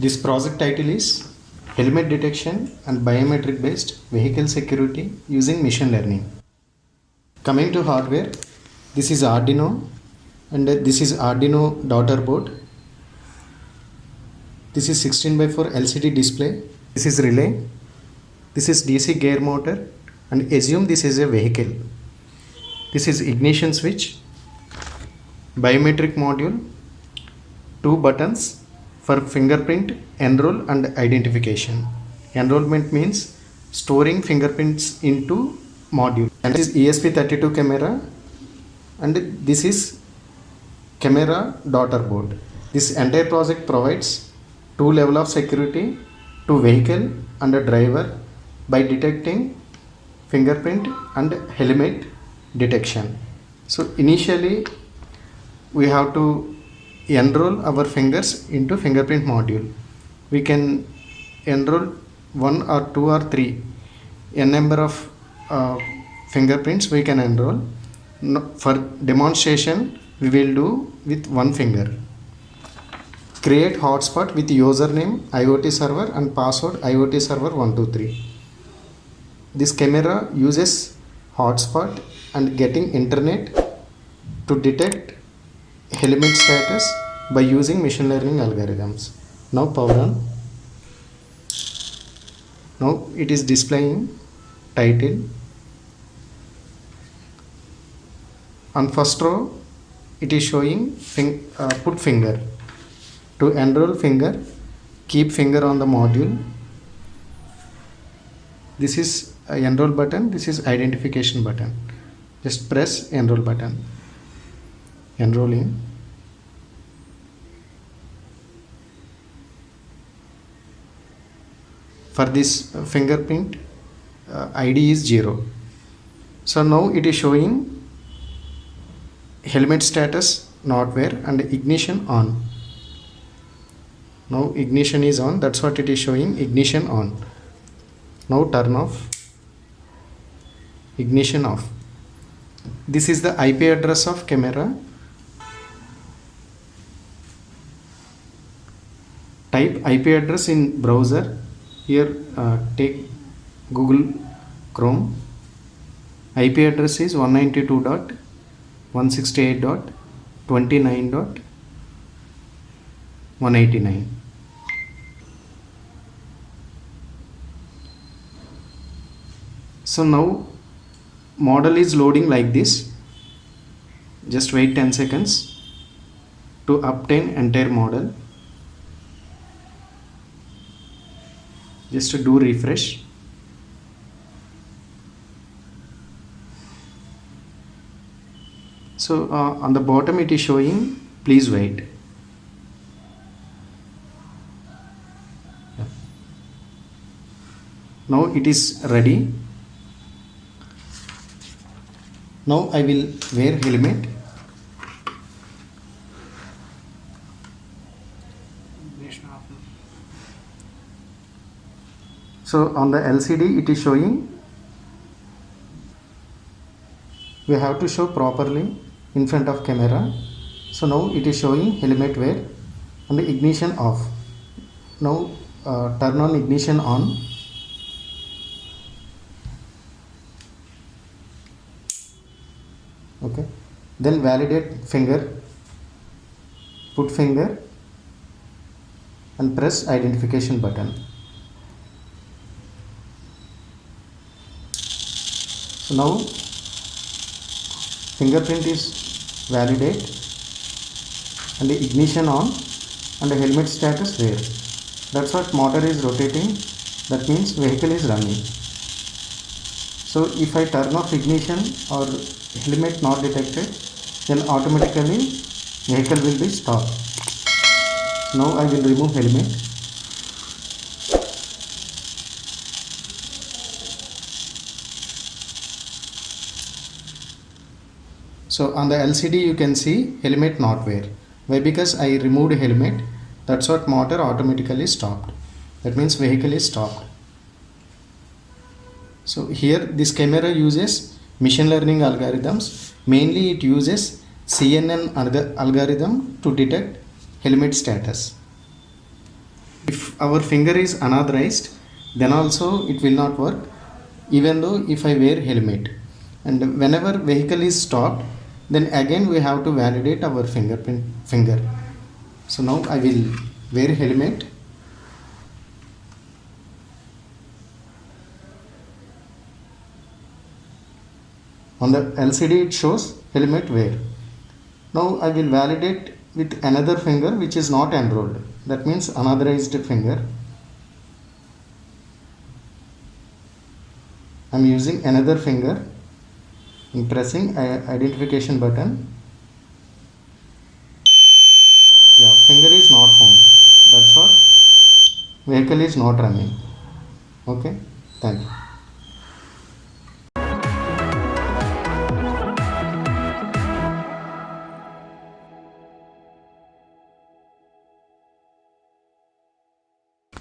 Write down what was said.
This project title is Helmet Detection and Biometric Based Vehicle Security using Machine Learning. Coming to hardware, this is Arduino and this is Arduino daughter board. This is 16:4 LCD display. This is relay. This is DC gear motor, and assume this is a vehicle. This is ignition switch, biometric module, 2 buttons for fingerprint, enroll and identification. Enrollment means storing fingerprints into module. And this is ESP32 camera, and this is camera daughter board. This entire project provides 2 levels of security to vehicle and a driver by detecting fingerprint and helmet detection. So initially we have to enroll our fingers into fingerprint module. We can enroll 1 or 2 or 3 n number of fingerprints we can enroll. For demonstration we will do with 1 finger. Create hotspot with username IoT server and password IoT server 123. This camera uses hotspot and getting internet to detect helmet status by using machine learning algorithms. Now power on. Now it is displaying title. On first row it is showing put finger. To enroll finger, keep finger on the module. This is enroll button, this is identification button. Just press enroll button. Enrolling. For this fingerprint, ID is 0. So now it is showing helmet status not where and ignition on. Now ignition is on, that's what it is showing, ignition on. Now turn off, ignition off. This is the IP address of camera. Type IP address in browser. Here take Google Chrome. IP address is 192.168.29.189. So now model is loading like this. Just wait 10 seconds to obtain entire model. Just to do refresh. So on the bottom it is showing please wait. Now it is ready. Now I will wear helmet. So on the LCD it is showing. We have to show properly in front of camera. So now it is showing helmet wear and ignition off. Now turn on ignition on. Okay, then validate finger, put finger and press identification button. So now fingerprint is validate and the ignition on and the helmet status there. That's what motor is rotating, that means vehicle is running. So if I turn off ignition or helmet not detected, then automatically vehicle will be stopped. Now I will remove helmet. So on the LCD you can see helmet not wear. Why? Because I removed helmet. That's what motor automatically stopped. That means vehicle is stopped. So here this camera uses machine learning algorithms. Mainly it uses CNN algorithm to detect helmet status. If our finger is unauthorized, then also it will not work, even though if I wear helmet. And whenever vehicle is stopped, then again we have to validate our fingerprint finger. So now I will wear helmet. On the LCD it shows helmet wear. Now I will validate with another finger which is not enrolled, that means unauthorized finger. I am using another finger in pressing identification button. Yeah, finger is not found. That's what, vehicle is not running. Okay, thank you.